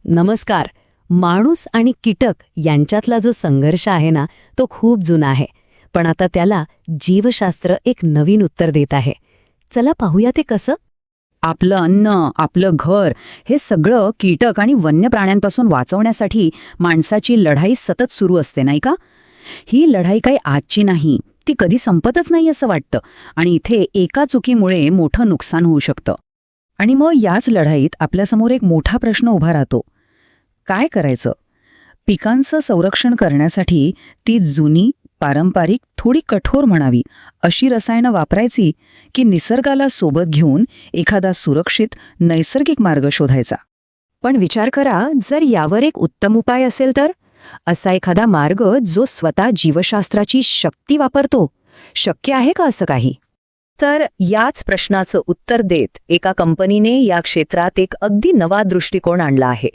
नमस्कार. माणूस आणि कीटक यांच्यातला जो संघर्ष आहे ना, तो खूप जुना आहे. पण आता त्याला जीवशास्त्र एक नवीन उत्तर देत आहे. चला पाहूया ते कसं. आपलं अन्न, आपलं घर हे सगळं कीटक आणि वन्य प्राण्यांपासून वाचवण्यासाठी माणसाची लढाई सतत सुरू असते, नाही का? ही लढाई काही आजची नाही, ती कधी संपतच नाही असं वाटतं. आणि इथे एका चुकीमुळे मोठं नुकसान होऊ शकतं. आणि मग याच लढाईत आपल्यासमोर एक मोठा प्रश्न उभा राहतो. काय करायचं? पिकांचं संरक्षण करण्यासाठी ती जुनी, पारंपरिक, थोडी कठोर म्हणावी अशी रसायनं वापरायची की निसर्गाला सोबत घेऊन एखादा सुरक्षित, नैसर्गिक मार्ग शोधायचा? पण विचार करा, जर यावर एक उत्तम उपाय असेल तर? असा एखादा मार्ग जो स्वतः जीवशास्त्राची शक्ती वापरतो. शक्य आहे का असं काही? तर याच प्रश्नाचं उत्तर देत एका कंपनीने या क्षेत्रात एक अगदी नवा दृष्टिकोन आणला आहे.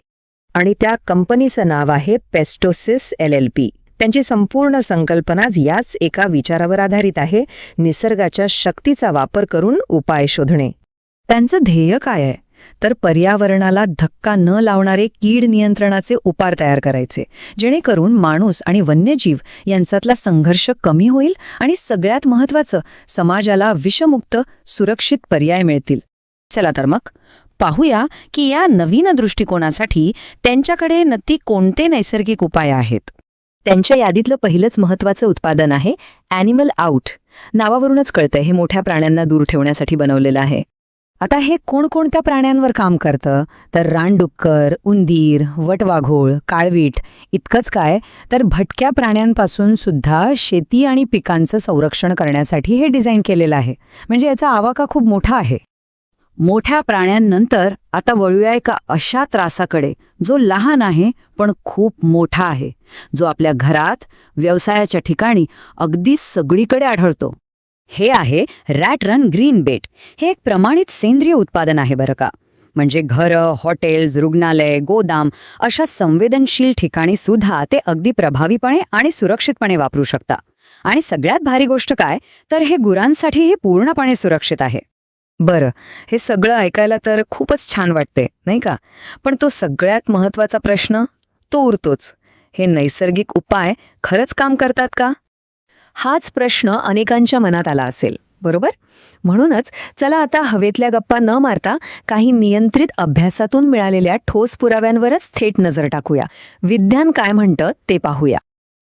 आणि त्या कंपनीचं नाव आहे पेस्टोसिस LLP. त्यांची संपूर्ण संकल्पनाच याच एका विचारावर आधारित आहे: निसर्गाच्या शक्तीचा वापर करून उपाय शोधणे. त्यांचं ध्येय काय आहे? तर पर्यावरणाला धक्का न लावणारे कीड नियंत्रणाचे उपाय तयार करायचे, जेणेकरून माणूस आणि वन्यजीव यांच्यातला संघर्ष कमी होईल आणि सगळ्यात महत्त्वाचं, समाजाला विषमुक्त, सुरक्षित पर्याय मिळतील. चला तर मग पाहूया की या नवीन दृष्टिकोनासाठी त्यांच्याकडे नक्की कोणते नैसर्गिक उपाय आहेत. त्यांच्या यादीतलं पहिलंच महत्त्वाचं उत्पादन आहे ॲनिमल आउट. नावावरूनच कळतंय हे मोठ्या प्राण्यांना दूर ठेवण्यासाठी बनवलेलं आहे. आता हे कोणकोणत्या प्राण्यांवर काम करतं? तर रानडुक्कर, उंदीर, वटवाघूळ, काळवीट. इतकंच काय, तर भटक्या प्राण्यांपासून सुद्धा शेती आणि पिकांचं संरक्षण करण्यासाठी हे डिझाईन केलेलं आहे. म्हणजे याचा आवाका खूप मोठा आहे. मोठ्या प्राण्यांनंतर आता वळूया एका अशा त्रासाकडे जो लहान आहे पण खूप मोठा आहे, जो आपल्या घरात, व्यवसायाच्या ठिकाणी अगदी सगळीकडे आढळतो. हे आहे रॅट रन ग्रीन बेट. हे एक प्रमाणित सेंद्रिय उत्पादन आहे बरं का. म्हणजे घरं, हॉटेल्स, रुग्णालय, गोदाम अशा संवेदनशील ठिकाणी सुद्धा ते अगदी प्रभावीपणे आणि सुरक्षितपणे वापरू शकता. आणि सगळ्यात भारी गोष्ट काय, तर हे गुरांसाठी हे पूर्णपणे सुरक्षित आहे. बरं, हे सगळं ऐकायला तर खूपच छान वाटते, नाही का? पण तो सगळ्यात महत्त्वाचा प्रश्न तो उरतोच. हे नैसर्गिक उपाय खरंच काम करतात का? हाच प्रश्न अनेकांच्या मनात आला असेल, बरोबर? म्हणूनच चला आता हवेतल्या गप्पा न मारता काही नियंत्रित अभ्यासातून मिळालेल्या ठोस पुराव्यांवरच थेट नजर टाकूया. विज्ञान काय म्हणतं ते पाहूया.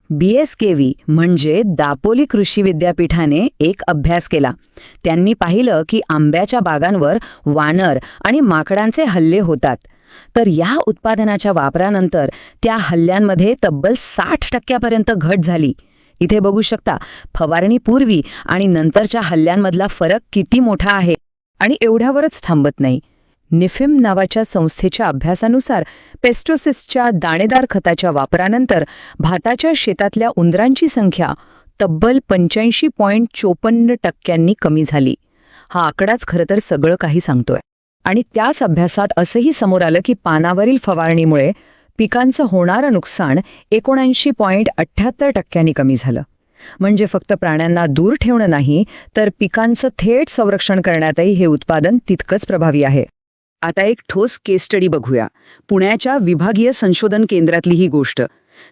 BSKV म्हणजे दापोली कृषी विद्यापीठाने एक अभ्यास केला. त्यांनी पाहिलं की आंब्याच्या बागांवर वानर आणि माकडांचे हल्ले होतात. तर या उत्पादनाच्या वापरानंतर त्या हल्ल्यांमध्ये तब्बल 60% घट झाली. इथे बघू शकता फवारणीपूर्वी आणि नंतरच्या हल्ल्यांमधला फरक किती मोठा आहे. आणि एवढ्यावरच थांबत नाही. निफिम नावाच्या संस्थेच्या अभ्यासानुसार पेस्टोसिसच्या दाणेदार खताच्या वापरानंतर भाताच्या शेतातल्या उंदरांची संख्या तब्बल 85.54% कमी झाली. हा आकडाच खरं तर सगळं काही सांगतोय. आणि त्याच अभ्यासात असंही समोर आलं की पानावरील फवारणीमुळे पिकांचं होणारं नुकसान 79.78% कमी झालं. म्हणजे फक्त प्राण्यांना दूर ठेवणं नाही, तर पिकांचं थेट संरक्षण करण्यातही हे उत्पादन तितकंच प्रभावी आहे. आता एक ठोस केस स्टडी बघूया. पुण्याच्या विभागीय संशोधन केंद्रातली ही गोष्ट.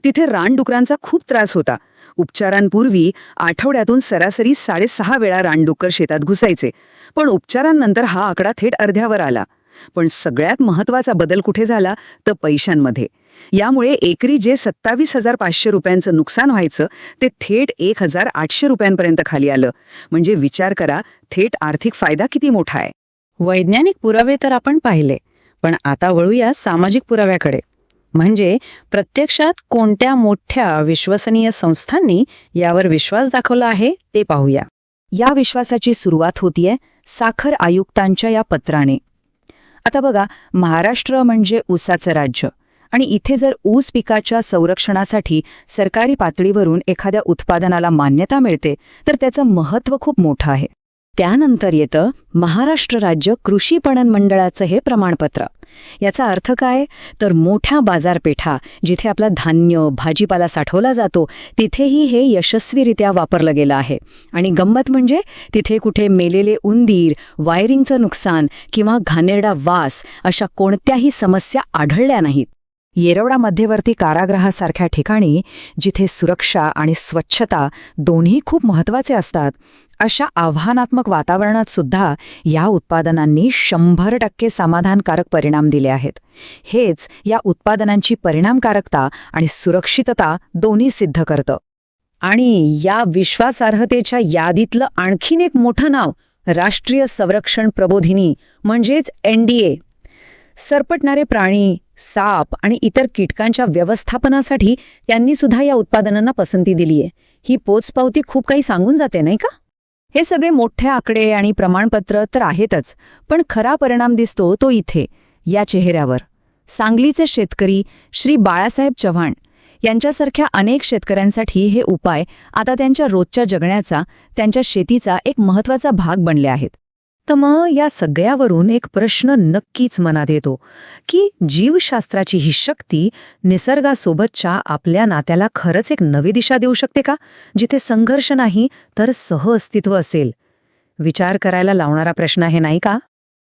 तिथे रानडुकरांचा खूप त्रास होता. उपचारांपूर्वी आठवड्यातून सरासरी 6.5 वेळा रानडुक्कर शेतात घुसायचे. पण उपचारांनंतर हा आकडा थेट अर्ध्यावर आला. पण सगळ्यात महत्त्वाचा बदल कुठे झाला, तर पैशांमध्ये. यामुळे एकरी जे 27,500 रुपयांचं नुकसान व्हायचं ते थेट 1,800 रुपयांपर्यंत खाली आलं. म्हणजे विचार करा, थेट आर्थिक फायदा किती मोठा आहे. वैज्ञानिक पुरावे तर आपण पाहिले, पण आता वळूया सामाजिक पुराव्याकडे. म्हणजे प्रत्यक्षात कोणत्या मोठ्या विश्वसनीय संस्थांनी यावर विश्वास दाखवला आहे ते पाहूया. या विश्वासाची सुरुवात होतीये साखर आयुक्तांच्या या पत्राने. आता बघा, महाराष्ट्र म्हणजे ऊसाचं राज्य. आणि इथे जर ऊस पिकाच्या संरक्षणासाठी सरकारी पातळीवरून एखाद्या उत्पादनाला मान्यता मिळते तर त्याचं महत्त्व खूप मोठं आहे. त्यानंतर येतं महाराष्ट्र राज्य कृषी पणन मंडळाचं हे प्रमाणपत्र. याचा अर्थ काय, तर मोठ्या बाजारपेठा जिथे आपला धान्य, भाजीपाला साठवला जातो तिथेही हे यशस्वीरित्या वापरलं गेलं आहे. आणि गंमत म्हणजे तिथे कुठे मेलेले उंदीर, वायरिंगचं नुकसान किंवा घाणेरडा वास अशा कोणत्याही समस्या आढळल्या नाहीत. येरवडा मध्यवर्ती कारागृहासारख्या ठिकाणी जिथे सुरक्षा आणि स्वच्छता दोन्ही खूप महत्वाचे असतात, अशा आव्हानात्मक वातावरणात सुद्धा या उत्पादनांनी 100% समाधानकारक परिणाम दिले आहेत. हेच या उत्पादनांची परिणामकारकता आणि सुरक्षितता दोन्ही सिद्ध करतं. आणि या विश्वासार्हतेच्या यादीतलं आणखीन एक मोठं नाव राष्ट्रीय संरक्षण प्रबोधिनी म्हणजेच NDA. सरपटणारे प्राणी, साप आणि इतर कीटकांच्या व्यवस्थापनासाठी त्यांनी सुद्धा या उत्पादनांना पसंती दिलीये. ही पोचपावती खूप काही सांगून जाते, नाही का? हे सगळे मोठे आकडे आणि प्रमाणपत्र तर आहेतच, पण खरा परिणाम दिसतो तो इथे, या चेहऱ्यावर. सांगलीचे शेतकरी श्री बाळासाहेब चव्हाण यांच्यासारख्या अनेक शेतकऱ्यांसाठी हे उपाय आता त्यांच्या रोजच्या जगण्याचा, त्यांच्या शेतीचा एक महत्त्वाचा भाग बनले आहेत. तर मग या सगळ्यावरून एक प्रश्न नक्कीच मनात येतो की जीवशास्त्राची ही शक्ती निसर्गासोबतच्या आपल्या नात्याला खरंच एक नवी दिशा देऊ शकते का, जिथे संघर्ष नाही तर सहअस्तित्व असेल? विचार करायला लावणारा प्रश्न आहे, नाही का?